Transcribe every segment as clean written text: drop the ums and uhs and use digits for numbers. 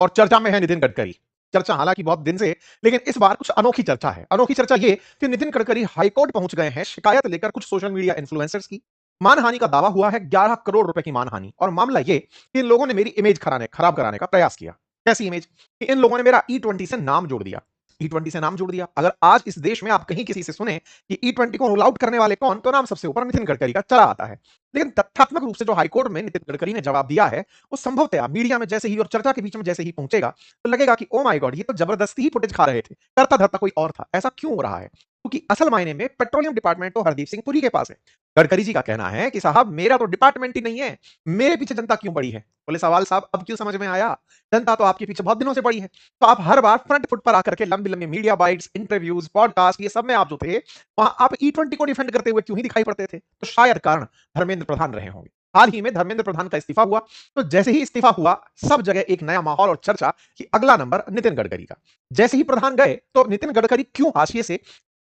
और चर्चा में है नितिन गडकरी। चर्चा हालांकि बहुत दिन से, लेकिन इस बार कुछ अनोखी चर्चा है। अनोखी चर्चा ये कि नितिन गडकरी हाईकोर्ट पहुंच गए हैं शिकायत लेकर कुछ सोशल मीडिया इन्फ्लुएंसर्स की। मानहानि का दावा हुआ है, 11 करोड़ रुपए की मानहानि। और मामला ये कि इन लोगों ने मेरी इमेज खराब कराने का प्रयास किया। कैसी इमेज? कि इन लोगों ने मेरा ई20 से नाम जोड़ दिया। ई20 से नाम जोड़ दिया। अगर आज इस देश में आप कहीं किसी से सुने कि ई20 को रूल आउट करने वाले कौन, तो नाम सबसे ऊपर नितिन गडकरी का चला आता है। लेकिन तथ्यात्मक रूप से जो हाईकोर्ट में नितिन गडकरी ने जवाब दिया है, वो संभवतः मीडिया में जैसे ही और चर्चा के बीच में जैसे ही पहुंचेगा, तो लगेगा कि ओ माय गॉड, ये तो जबरदस्ती ही फुटेज खा रहे थे, करता धरता कोई और था। ऐसा क्यों हो रहा है? क्योंकि असल मायने में पेट्रोलियम डिपार्टमेंट तो हरदीप सिंह पुरी के पास है। गडकरी जी का कहना है कि साहब मेरा तो डिपार्टमेंट ही नहीं है, मेरे पीछे जनता क्यों पड़ी है? बोले सवाल साहब अब क्यों समझ में आया? जनता तो आपके पीछे बहुत दिनों से पड़ी है। तो आप हर बार फ्रंट फुट पर आकर के लंबी लंबी मीडिया बाइट्स, इंटरव्यूज, पॉडकास्ट, ये सब में आप जो थे, वहां आप ई20 को डिफेंड करते हुए क्यों ही दिखाई पड़ते थे? तो शायद कारण धर्मेंद्र प्रधान रहे होंगे। हाल ही में धर्मेंद्र प्रधान का इस्तीफा हुआ, तो जैसे ही इस्तीफा हुआ, सब जगह एक नया माहौल और चर्चा कि अगला नंबर नितिन गडकरी का। जैसे ही प्रधान गए, तो नितिन गडकरी क्यों हाशिए से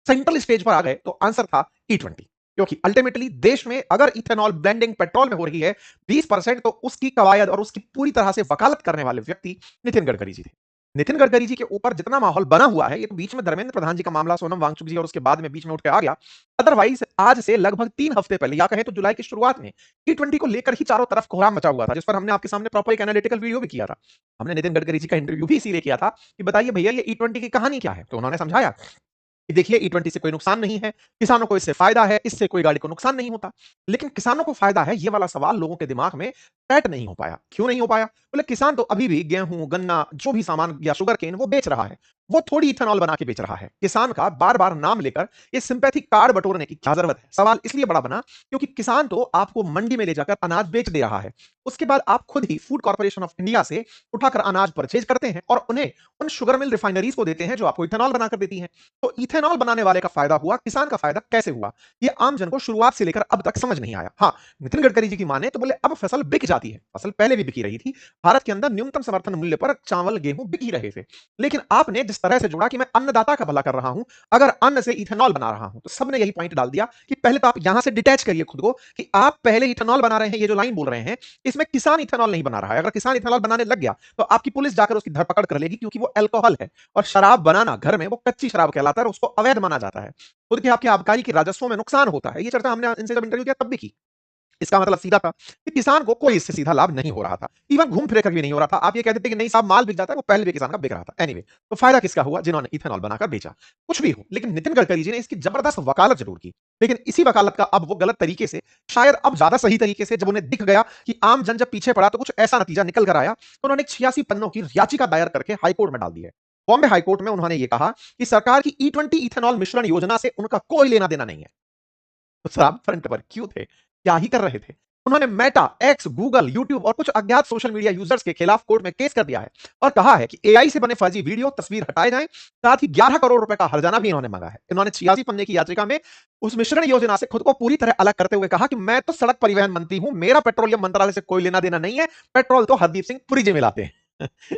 सेंट्रल स्टेज पर आ गए? तो आंसर था ई20। क्योंकि अल्टीमेटली देश में अगर इथेनॉल ब्लेंडिंग पेट्रोल में हो रही है 20%, तो उसकी कवायद और उसकी पूरी तरह से वकालत करने वाले व्यक्ति नितिन गडकरी जी थे। नितिन गडकरी जी के ऊपर जितना माहौल बना हुआ है, ये तो बीच में धर्मेंद्र प्रधान जी का मामला, सोनम वांगचुक जी, और उसके बाद में बीच में उठ के आ गया। अदरवाइज आज से लगभग 3 हफ्ते पहले, या कहें तो जुलाई की शुरुआत में, टी20 को लेकर ही चारों तरफ कोहराम मचा हुआ था, जिस पर हमने आपके सामने प्रॉपर एक एनालिटिकल वीडियो भी किया था। हमने नितिन गडकरी जी का इंटरव्यू भी इसीलिए किया था कि बताइए भैया ये ई20 की कहानी क्या है? तो उन्होंने समझाया कि देखिए ई20 से कोई नुकसान नहीं है, किसानों को इससे फायदा है, इससे कोई गाड़ी को नुकसान नहीं होता। लेकिन किसानों को फायदा है, ये वाला सवाल लोगों के दिमाग में सेट नहीं हो पाया। क्यों नहीं हो पाया? बोले किसान तो अभी भी गेहूं, गन्ना, जो भी सामान या शुगर केन वो बेच रहा है, वो थोड़ी इथेनॉल बना के बेच रहा है। किसान का बार बार नाम लेकर ये सिंपैथी कार्ड बटोरने की क्या जरूरत है? सवाल इसलिए बड़ा बना क्योंकि किसान तो आपको मंडी में ले जाकर अनाज बेच दे रहा है। उसके बाद आप खुद ही फूड कॉर्पोरेशन ऑफ इंडिया से उठाकर अनाज परचेज करते हैं और उन्हें उन शुगर मिल रिफाइनरीज को देते हैं जो आपको इथेनॉल बनाकर देती हैं। तो इथेनॉल बनाने वाले का फायदा हुआ, किसान का फायदा कैसे हुआ? ये आम जन को शुरुआत से लेकर अब तक समझ नहीं आया। हाँ, नितिन गडकरी जी की माने तो बोले अब फसल बिक जाती है। फसल पहले भी बिकी रही थी। भारत के अंदर न्यूनतम समर्थन मूल्य पर चावल, गेहूं बिक ही रहे थे। लेकिन आपने जिस तरह से जोड़ा कि मैं अन्नदाता का भला कर रहा हूं, अगर अन्न से इथेनॉल बना रहा हूं, तो सबने यही पॉइंट डाल दिया कि पहले तो आप यहां से डिटैच करिए खुद को कि आप पहले इथेनॉल बना रहे हैं, ये जो लाइन बोल रहे हैं, इसमें किसान इथेनॉल नहीं बना रहा है। अगर किसान इथेनॉल बनाने लग गया, तो आपकी पुलिस जाकर उसकी धरपकड़ कर लेगी, क्योंकि वो अल्कोहल है। और शराब बनाना घर में वो कच्ची शराब कहलाता है और उसको अवैध माना जाता है। खुद के आपके आबकारी के राजस्वों में नुकसान होता है। ये चर्चा हमने इनसे जब इंटरव्यू किया तब भी की। इसका मतलब सीधा था कि किसान को कोई इससे सीधा लाभ नहीं हो रहा था। इवन घूम फिर कर भी नहीं हो रहा था। आप ये कहते थे कि नहीं साहब माल बिक जाता है, वो पहले भी किसान का बिक रहा था। एनीवे, तो फायदा किसका हुआ? जिन्होंने इथेनॉल बनाकर बेचा। कुछ भी हो, लेकिन नितिन गडकरी जी ने इसकी जबरदस्त वकालत जरूर की। लेकिन इसी वकालत का अब वो गलत तरीके से, शायद अब ज्यादा सही तरीके से, जब उन्हें दिख गया कि आम जन जब पीछे पड़ा तो कुछ ऐसा नतीजा निकल कर आया, तो उन्होंने 86 पन्नों की याचिका दायर करके हाईकोर्ट में डाल दी है। बॉम्बे हाईकोर्ट में उन्होंने ये कहा कि सरकार की ई20 इथेनॉल मिश्रण योजना से उनका कोई लेना देना नहीं है। तो सर आप फ्रंट पर क्यों थे? क्या ही कर रहे थे? उन्होंने मेटा, एक्स, गूगल, यूट्यूब और कुछ अज्ञात सोशल मीडिया यूजर्स के खिलाफ कोर्ट में केस कर दिया है और कहा है कि एआई से बने फर्जी वीडियो, तस्वीर हटाए जाएं। साथ ही 11 करोड़ रुपए का हर्जाना भी इन्होंने मांगा है। इन्होंने 86 पन्ने की याचिका में उस मिश्रण योजना से खुद को पूरी तरह अलग करते हुए कहा कि मैं तो सड़क परिवहन मंत्री हूं, मेरा पेट्रोलियम मंत्रालय से कोई लेना देना नहीं है, पेट्रोल तो हरदीप सिंह पुरी जी मिलाते हैं।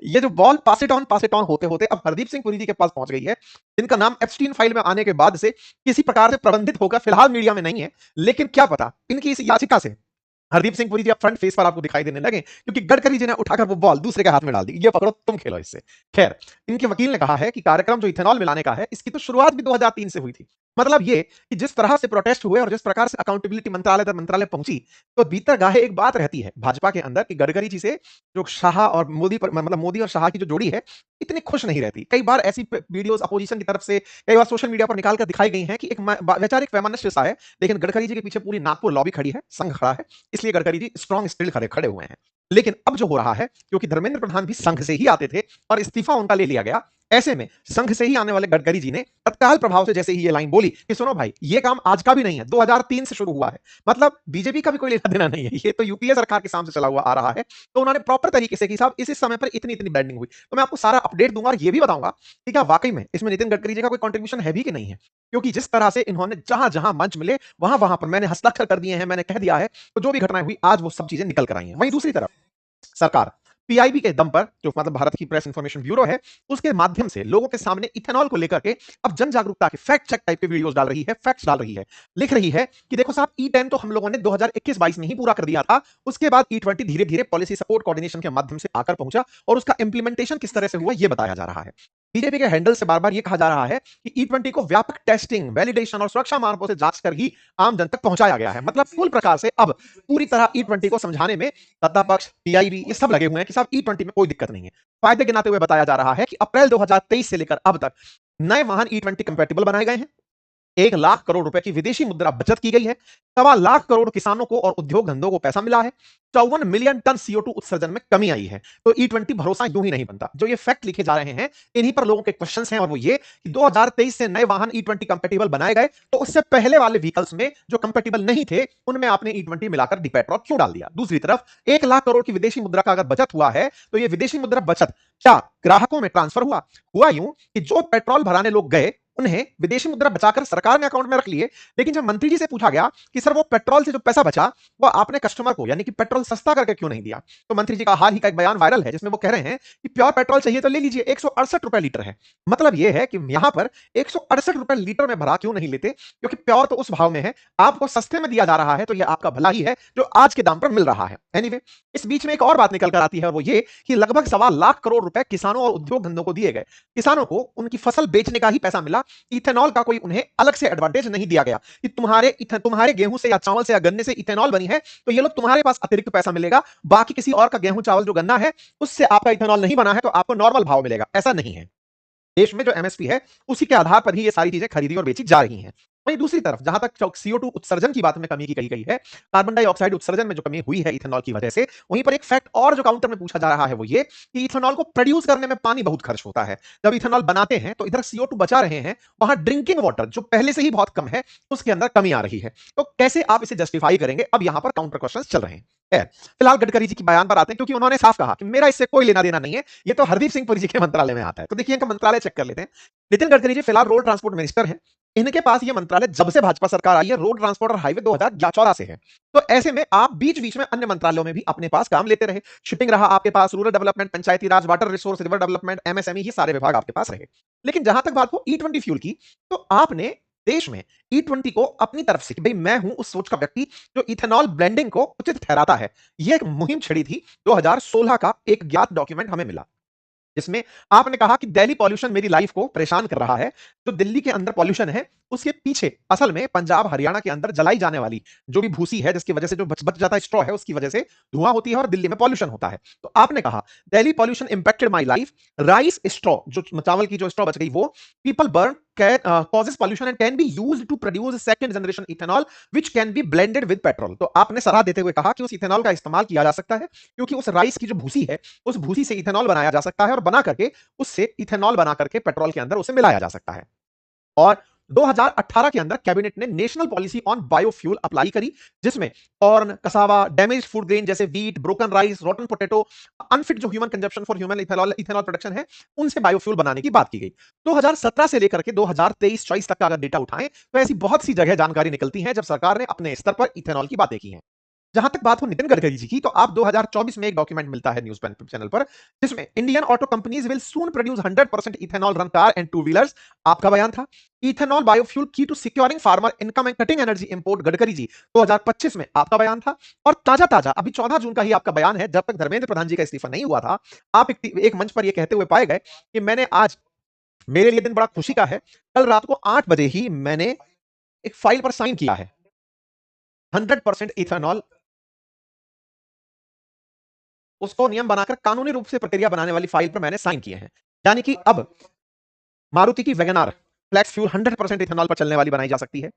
ये जो बॉल पास इट ऑन होते होते अब हरदीप सिंह पुरी जी के पास पहुंच गई है, जिनका नाम एप्स्टीन फाइल में आने के बाद से किसी प्रकार से प्रबंधित होकर फिलहाल मीडिया में नहीं है। लेकिन क्या पता इनकी इस याचिका से हरदीप सिंह पुरी जी अब फ्रंट फेस पर आपको दिखाई देने लगे, क्योंकि गडकरी जी ने उठाकर वो बॉल दूसरे के हाथ में डाल दी, ये पकड़ो तुम खेलो इससे। खैर, इनके वकील ने कहा है कि कार्यक्रम जो इथेनॉल मिलाने का है, इसकी तो शुरुआत भी 2003 से हुई थी। मतलब ये कि जिस तरह से प्रोटेस्ट हुए और जिस प्रकार से अकाउंटेबिलिटी मंत्रालय दर मंत्रालय पहुंची, तो भीतर गाहे एक बात रहती है भाजपा के अंदर कि गडकरी जी से जो शाह और मोदी पर, मतलब मोदी और शाह की जो जोड़ी है, इतनी खुश नहीं रहती। कई बार ऐसी वीडियोस अपोजिशन की तरफ से कई बार सोशल मीडिया पर निकाल कर दिखाई गई हैं कि एक वैचारिक वैमनस्य सा है, लेकिन गडकरी जी के पीछे पूरी नागपुर लॉबी खड़ी है, संघ खड़ा है, इसलिए गडकरी जी स्ट्रॉन्ग स्टिल खड़े खड़े हुए हैं। लेकिन अब जो हो रहा है, क्योंकि धर्मेंद्र प्रधान भी संघ से ही आते थे और इस्तीफा उनका ले लिया गया, ऐसे में संघ से ही आने वाले गडकरी जी ने तत्काल प्रभाव से जैसे ही ये लाइन बोली कि सुनो भाई, ये काम आज का भी नहीं है, 2003 से शुरू हुआ है, मतलब बीजेपी का भी कोई लेना देना नहीं है, ये तो यूपीए सरकार के सामने चला हुआ आ रहा है। तो उन्होंने प्रॉपर तरीके से कि साहब इस समय पर इतनी इतनी ब्रांडिंग हुई। तो मैं आपको सारा अपडेट दूंगा और ये भी बताऊंगा कि क्या वाकई में इसमें नितिन गडकरी जी का कोई कंट्रीब्यूशन है भी कि नहीं है। क्योंकि जिस तरह से इन्होंने जहां जहां मंच मिले वहां वहां पर मैंने हस्ताक्षर कर दिए हैं, मैंने कह दिया है, तो जो भी घटनाएं हुई आज वो सब चीजें निकल कर आई हैं। वहीं दूसरी तरफ सरकार पीआईबी के दम पर, जो मतलब भारत की प्रेस इंफॉर्मेशन ब्यूरो है, उसके माध्यम से लोगों के सामने इथेनॉल को लेकर के अब जन जागरूकता के फैक्ट चेक टाइप के वीडियोस डाल रही है, फैक्ट्स डाल रही है। लिख रही है कि देखो साहब, ई10 तो हम लोगों ने 2021-22 में ही पूरा कर दिया था। उसके बाद ई20 धीरे-धीरे पॉलिसी सपोर्ट कोऑर्डिनेशन के माध्यम से आकर पहुंचा और उसका इंप्लीमेंटेशन किस तरह से हुआ ये बताया जा रहा है। बीजेपी के हैंडल से बार-बार ये कहा जा रहा है कि ई20 को व्यापक टेस्टिंग, वैलिडेशन और सुरक्षा मानकों से जांच कर ही आम जन तक पहुंचाया गया है। मतलब कुल प्रकार से अब पूरी तरह ई20 को समझाने में सत्ता पक्ष, पीआईबी ये सब लगे हुए हैं कि साहब ई20 में कोई दिक्कत नहीं है। फायदे गिनाते हुए बताया जा रहा है कि अप्रैल 2023 से लेकर अब तक नए वाहन ई20 कंपैटिबल बनाए गए हैं। 1 लाख करोड़ रुपए की विदेशी मुद्रा बचत की गई है। 1.25 लाख करोड़ किसानों को और उद्योग धंधों को पैसा मिला है। 54 मिलियन टन CO2 उत्सर्जन में कमी आई है। तो ई20 भरोसा यूं ही नहीं बनता। जो ये फैक्ट लिखे जा रहे हैं, इन्हीं पर लोगों के क्वेश्चंस हैं और वो ये कि 2023 से नए वाहन ई20 कंपैटिबल बनाए गए, तो उससे पहले वाले व्हीकल्स में जो कंपैटिबल नहीं थे, उनमें आपने ई20 मिलाकर डी पेट्रोल क्यों डाल दिया? दूसरी तरफ 1 लाख करोड़ की विदेशी मुद्रा का अगर बचत हुआ है, तो ये विदेशी मुद्रा बचत क्या ग्राहकों में ट्रांसफर हुआ? हुआ यूं कि जो पेट्रोल भराने लोग गए, उन्हें विदेशी मुद्रा बचाकर सरकार ने अकाउंट में रख लिए। लेकिन जब मंत्री जी से पूछा गया कि सर वो पेट्रोल से जो पैसा बचा, वो आपने कस्टमर को यानी कि पेट्रोल सस्ता करके क्यों नहीं दिया? तो मंत्री जी का हाल ही का एक बयान वायरल है जिसमें वो कह रहे हैं कि प्योर पेट्रोल चाहिए तो ले लीजिए, 168 रुपए लीटर है। मतलब ये है कि यहां पर 168 रुपए लीटर में भरा क्यों नहीं लेते? क्योंकि प्योर तो उस भाव में है, आपको सस्ते में दिया जा रहा है, तो यह आपका भला ही है जो आज के दाम पर मिल रहा है। एनीवे, इस बीच में एक और बात निकल कर आती है और वो ये कि लगभग 1.25 लाख करोड़ रुपए किसानों और उद्योग धंधों को दिए गए। किसानों को उनकी फसल बेचने का ही पैसा मिला। इथेनॉल का कोई उन्हें अलग से एडवांटेज नहीं दिया गया कि तुम्हारे गेहूं से या चावल से या गन्ने से इथेनॉल बनी है, तो ये लोग तुम्हारे पास अतिरिक्त पैसा मिलेगा, बाकी किसी और का गेहूं चावल जो गन्ना है उससे आपका इथेनॉल नहीं बना है, तो आपको नॉर्मल भाव मिलेगा। ऐसा नहीं है। देश में जो एमएसपी है उसी के आधार पर ही ये सारी चीजें खरीदी और बेची जा रही हैं। वहीं दूसरी तरफ जहां तक CO2 उत्सर्जन की बात में कमी की कही गई है, कार्बन डाइऑक्साइड उत्सर्जन में जो कमी हुई है इथेनॉल की वजह से, वहीं पर एक फैक्ट और जो काउंटर में पूछा जा रहा है वो ये कि इथेनॉल को प्रोड्यूस करने में पानी बहुत खर्च होता है। जब इथेनॉल बनाते हैं तो इधर CO2 बचा रहे हैं, वहां ड्रिंकिंग वाटर जो पहले से ही बहुत कम है उसके अंदर कमी आ रही है। तो कैसे आप इसे जस्टिफाई करेंगे? अब यहां पर काउंटर क्वेश्चन चल रहे हैं। फिलहाल गडकरी जी की बयान पर आते हैं, क्योंकि उन्होंने साफ कहा कि मेरा इससे कोई लेना देना नहीं है, ये तो हरदीप सिंह पुरी जी के मंत्रालय में आता है। तो देखिए इनका मंत्रालय चेक कर लेते हैं। नितिन गडकरी जी फिलहाल रोड ट्रांसपोर्ट मिनिस्टर हैं। इनके पास ये मंत्रालय जब से भाजपा सरकार आई है, रोड ट्रांसपोर्ट और हाईवे 2014 से है। तो ऐसे में आप बीच बीच में अन्य मंत्रालयों में भी अपने पास काम लेते रहे। शिपिंग रहा आपके पास, rural development, panchayati raj, water resource, river development, MSME, ये सारे विभाग आपके पास रहे। लेकिन जहां तक बात हो ई20 फ्यूल की, तो आपने देश में ई20 को अपनी तरफ से कि भाई मैं हूं उस सोच का व्यक्ति जो इथेनॉल ब्लेंडिंग को उचित ठहराता है, यह एक मुहिम छिड़ी थी। 2016 का एक ज्ञात डॉक्यूमेंट हमें मिला जिसमें आपने कहा कि दिल्ली पॉल्यूशन मेरी लाइफ को परेशान कर रहा है। जो दिल्ली के अंदर पॉल्यूशन है उसके पीछे असल में पंजाब हरियाणा के अंदर जलाई जाने वाली जो भी भूसी है, जिसकी वजह से जो बच जाता है स्ट्रॉ है, उसकी वजह से धुआं होती है और दिल्ली में पॉल्यूशन होता है। तो आपने कहा Delhi pollution impacted my life, rice straw जो चावल की जो स्ट्रॉ बच गई वो people burn causes pollution and can be used to produce second generation ethanol which can be blended with petrol। तो आपने सलाह देते हुए कहा कि उस इथेनॉल का इस्तेमाल किया जा सकता है, क्योंकि उस राइस की जो भूसी है उस भूसी से इथेनॉल बनाया जा सकता है और बना करके उससे इथेनॉल बना करके पेट्रोल के अंदर उसे मिलाया जा सकता है। और 2018 के अंदर कैबिनेट ने national policy on biofuel apply करी, जिसमें corn, cassava, damaged food grain जैसे wheat, broken rice, rotten potato, unfit जो human consumption for human ethanol ethanol production है, उनसे बायोफ्यूल बनाने की बात की गई। 2017 से लेकर के 2023-24 तक का अगर डेटा उठाएं तो ऐसी बहुत सी जगह जानकारी निकलती है जब सरकार ने अपने स्तर पर इथेनॉल की बातें की हैं। जहां तक बात हो नितिन गडकरी जी की, तो आप 2024 में एक डॉक्यूमेंट मिलता है न्यूज चैनल पर, जिसमें Indian auto companies will soon produce 100% ethanol run car and two wheelers. आपका बयान था इथेनॉल बायोफ्यूल की to securing farmer income and cutting energy import, Gadkari ji 2025 में आपका बयान था। और ताजा ताजा अभी 14 जून का ही आपका बयान है, जब तक धर्मेंद्र प्रधान जी का इस्तीफा नहीं हुआ था। आप एक मंच पर यह कहते हुए पाए गए कि मैंने आज, मेरे लिए दिन बड़ा खुशी का है, कल रात को 8 बजे ही मैंने एक फाइल पर साइन किया है, 100% इथेनॉल उसको नियम बनाकर कानूनी रूप से प्रक्रिया बनाने वाली फाइल पर मैंने साइन किए हैं। यानी कि अब मारुति की वैगनार फ्लैक्स फ्यूल 100% इथेनॉल पर चलने वाली बनाई जा सकती है।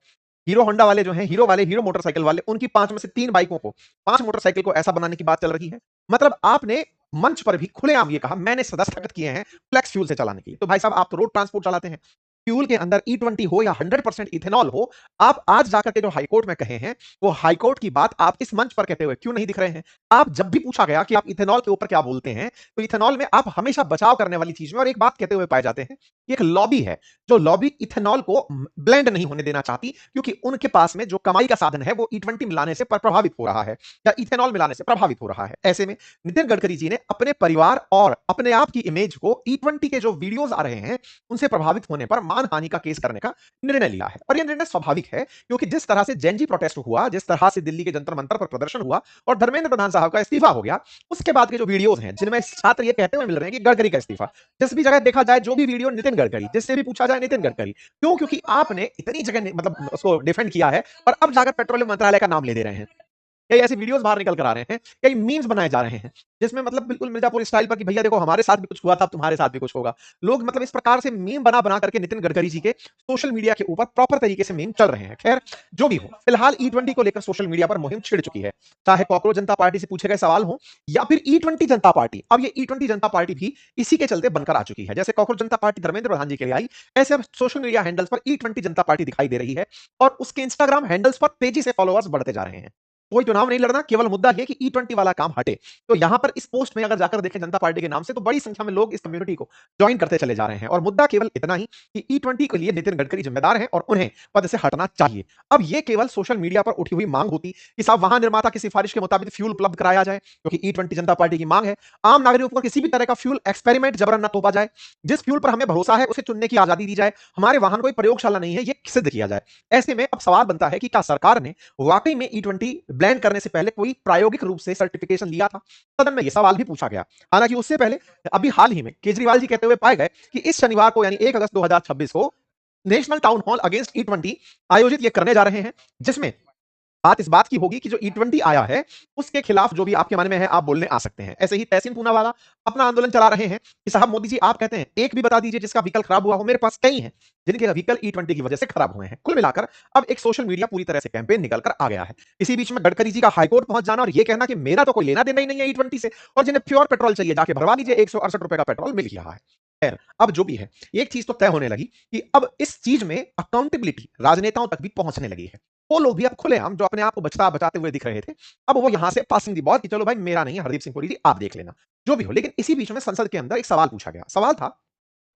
हीरो होंडा वाले जो हैं, हीरो मोटरसाइकिल वाले, उनकी 5 में से 3 बाइकों को, 5 मोटरसाइकिल को ऐसा बनाने की बात चल रही है। मतलब आपने मंच पर भी खुलेआम ये कहा मैंने दस्तखत किए हैं फ्लेक्स फ्यूल से चलाने के लिए। तो भाई साहब आप तो रोड ट्रांसपोर्ट चलाते हैं, फ्यूल के अंदर E20 हो या 100% इथेनॉल हो, आप आज जाकर के जो हाईकोर्ट में कहे हैं, वो हाईकोर्ट की बात आप इस मंच पर कहते हुए क्यों नहीं दिख रहे हैं? आप जब भी पूछा गया कि आप इथेनॉल के ऊपर क्या बोलते हैं, तो इथेनॉल में आप हमेशा बचाव करने वाली चीज में और एक बात कहते हुए पाए जाते हैं कि एक लॉबी है, जो लॉबी इथेनॉल को ब्लेंड नहीं होने देना चाहती, क्योंकि उनके पास में जो कमाई का साधन है, वो E20 मिलाने से प्रभावित हो रहा है या इथेनॉल मिलाने से प्रभावित हो रहा है। ऐसे में नितिन गडकरी जी ने अपने परिवार और अपने आप की इमेज को E20 के जो वीडियोज आ रहे हैं, उनसे प्रभावित होने पर मानहानि का केस करने का निर्णय लिया है। और यह निर्णय स्वाभाविक है, क्योंकि जिस तरह से जेनजी प्रोटेस्ट हुआ, जिस तरह से दिल्ली के जंतर मंतर पर प्रदर्शन हुआ और धर्मेंद्र प्रधान साहब का इस्तीफा हो गया, उसके बाद के जो वीडियोज हैं, जिनमें छात्र ये कहते हुए मिल रहे हैं कि गडकरी का इस्तीफा, जिस भी जगह देखा जाए, जो भी वीडियो नितिन गडकरी, जिससे भी पूछा जाए नितिन गडकरी। क्यों? क्योंकि आपने इतनी जगह मतलब उसको डिफेंड किया है और अब जाकर पेट्रोलियम मंत्रालय का नाम ले दे रहे हैं। कई ऐसी वीडियोस बाहर निकल कर आ रहे हैं, कई मीम्स बनाए जा रहे हैं, जिसमें मतलब बिल्कुल मिर्जापुर स्टाइल पर कि भैया देखो हमारे साथ भी कुछ हुआ था, अब तुम्हारे साथ भी कुछ होगा। लोग मतलब इस प्रकार से मीम बना बना करके नितिन गडकरी जी के सोशल मीडिया के ऊपर प्रॉपर तरीके से मीम चल रहे हैं। खैर, जो भी हो, फिलहाल E20 को लेकर सोशल मीडिया पर मुहिम छिड़ चुकी है। चाहे कॉकरोच जनता पार्टी से पूछे गए सवाल हो या फिर E20 जनता पार्टी, अब ये E20 जनता पार्टी भी इसी के चलते बनकर आ चुकी है। जैसे कॉकरोच जनता पार्टी धर्मेंद्र प्रधान जी के लिए आई, ऐसे अब सोशल मीडिया हैंडल्स पर E20 जनता पार्टी दिखाई दे रही है और उसके इंस्टाग्राम हैंडल्स पर तेजी से फॉलोअर्स बढ़ते जा रहे हैं। कोई चुनाव नहीं लड़ना, केवल मुद्दा ये कि E20 वाला काम हटे। तो यहां पर इस पोस्ट में अगर जाकर देखें जनता पार्टी के नाम से, तो बड़ी संख्या में लोग इस कम्युनिटी को ज्वाइन करते चले जा रहे हैं और मुद्दा केवल इतना ही कि E20 के लिए नितिन गडकरी जिम्मेदार हैं और उन्हें पद से हटना चाहिए। अब ये केवल सोशल मीडिया पर उठी हुई मांग होती कि साहब वाहन निर्माता की सिफारिश के मुताबिक फ्यूल उपलब्ध कराया जाए, क्योंकि E20 जनता पार्टी की मांग है आम नागरिकों पर किसी भी तरह का फ्यूल एक्सपेरिमेंट जबरन न थोपा जाए, जिस फ्यूल पर हमें भरोसा है उसे चुनने की आजादी दी जाए, हमारे वाहन कोई प्रयोगशाला नहीं है ये सिद्ध किया जाए। ऐसे में अब सवाल बनता है कि क्या सरकार ने वाकई में E20 ब्लैंड करने से पहले कोई प्रायोगिक रूप से सर्टिफिकेशन लिया था? सदन में यह सवाल भी पूछा गया। हालांकि उससे पहले अभी हाल ही में केजरीवाल जी कहते हुए पाए गए कि इस शनिवार को यानी 1 अगस्त 2026 को national town hall against E20 आयोजित ये करने जा रहे हैं, जिसमें बात इस बात की होगी कि जो E20 आया है, उसके खिलाफ जो भी आपके मन में है, आप बोलने आ सकते हैं। ऐसे ही तहसीन पूनावाला अपना आंदोलन चला रहे हैं कि साहब मोदी जी आप कहते हैं, एक भी बता दीजिए जिसका व्हीकल खराब हुआ हो। मेरे पास कई हैं, जिनके व्हीकल E20 की वजह से खराब हुए हैं। कुल मिलाकर अब एक सोशल मीडिया पूरी तरह से कैंपेन निकल कर आ गया है। इसी बीच में गडकरी जी का हाईकोर्ट पहुंच जाना और ये कहना कि मेरा तो कोई लेना-देना ही नहीं है E20 से और जिन्हें प्योर पेट्रोल चाहिए, जाके भरवा लीजिए, ₹168 का पेट्रोल मिल ही रहा है। खैर, अब जो भी है, एक चीज तो तय होने लगी कि अब इस चीज में अकाउंटेबिलिटी राजनेताओं तक भी पहुंचने लगी है। वो लोग भी अब खुलेआम जो अपने आप को बचाते हुए दिख रहे थे, अब वो यहां से पासिंग दी बॉल कि चलो भाई मेरा नहीं है, हरदीप सिंह पुरी जी आप देख लेना। जो भी हो, लेकिन इसी बीच में संसद के अंदर एक सवाल पूछा गया। सवाल था,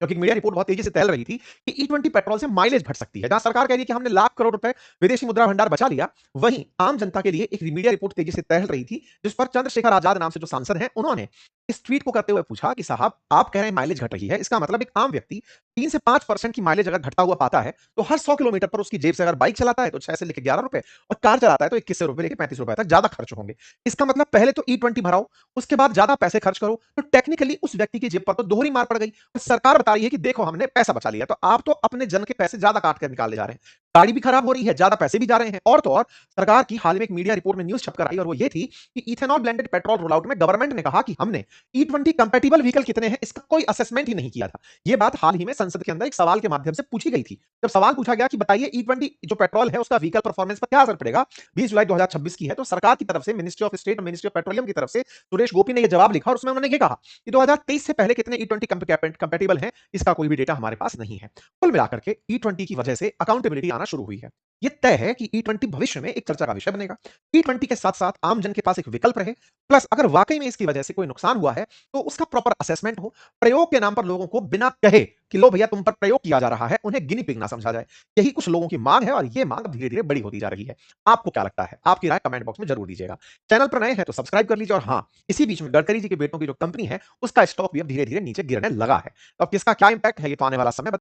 क्योंकि मीडिया रिपोर्ट बहुत तेजी से टहल रही थी कि E20 पेट्रोल से माइलेज घट सकती है। जहां सरकार कह रही है कि हमने लाख करोड़ रुपए विदेशी मुद्रा भंडार बचा लिया, वहीं आम जनता के लिए एक मीडिया रिपोर्ट तेजी से टहल रही थी, जिस पर चंद्रशेखर आजाद नाम से जो सांसद हैं, उन्होंने इस ट्वीट को करते हुए पूछा कि साहब आप कह रहे हैं माइलेज घट रही है, इसका मतलब एक आम व्यक्ति 3 से 5% की माइलेज अगर घटता हुआ पाता है, तो हर 100 किलोमीटर पर उसकी जेब से अगर बाइक चलाता है तो 6 से लेकर 11 रुपए और कार चलाता है तो 21 रुपए लेके 35 रुपए तक ज्यादा खर्च होंगे। इसका मतलब पहले तो E20 भराओ, उसके बाद ज्यादा पैसे खर्च करो, तो टेक्निकली उस व्यक्ति की जेब पर तो दोहरी मार पड़ गई। सरकार बता रही है कि देखो हमने पैसा बचा लिया, तो आप तो अपने जन के पैसे ज्यादा काट कर निकाले जा रहे हैं। गाड़ी भी खराब हो रही है, ज्यादा पैसे भी जा रहे हैं और तो और सरकार की हाल में एक मीडिया रिपोर्ट में न्यूज़ छपकर आई और वो ये थी कि ethanol blended petrol roll out में गवर्नमेंट ने कहा कि हमने E20 कंपैटिबल व्हीकल कितने हैं इसका कोई असेसमेंट ही नहीं किया था। ये बात हाल ही में संसद के अंदर एक सवाल के माध्यम से पूछी गई थी। जब सवाल पूछा गया कि बताइए E20 जो पेट्रोल है उसका व्हीकल परफॉर्मेंस पर क्या असर पड़ेगा, 20 जुलाई 2026 की है, तो सरकार की तरफ से मिनिस्ट्री ऑफ स्टेट और मिनिस्ट्री ऑफ पेट्रोलियम की तरफ से सुरेश गोपी ने यह जवाब लिखा और उसमें उन्होंने ये कहा कि 2023 से पहले कितने E20 कंपैटिबल हैं इसका कोई भी डेटा हमारे पास नहीं है। कुल मिलाकर के E20 की वजह से अकाउंटेबिलिटी आना शुरू हुई है। ये तय है कि E20 भविष्य में एक चर्चा का विषय बनेगा। E20 के साथ साथ आम जन के पास एक विकल्प रहे, प्लस अगर वाकई में इसकी वजह से कोई नुकसान हुआ है तो उसका प्रॉपर असेसमेंट हो। प्रयोग के नाम पर लोगों को बिना कहे कि लो भैया तुम पर प्रयोग किया जा रहा है, उन्हें गिनी पिग ना समझा जाए। यही कुछ लोगों की मांग है और ये मांग धीरे धीरे बड़ी होती जा रही है। आपको क्या लगता है? आपकी राय कमेंट बॉक्स में जरूर दीजिएगा। चैनल पर नए हैं तो सब्सक्राइब कर लीजिए और हाँ, इसी बीच में गडकरी जी के बेटों की जो कंपनी है उसका स्टॉक भी अब धीरे धीरे नीचे गिरने लगा है। तो अब किसका क्या इंपैक्ट है ये तो आने वाला समय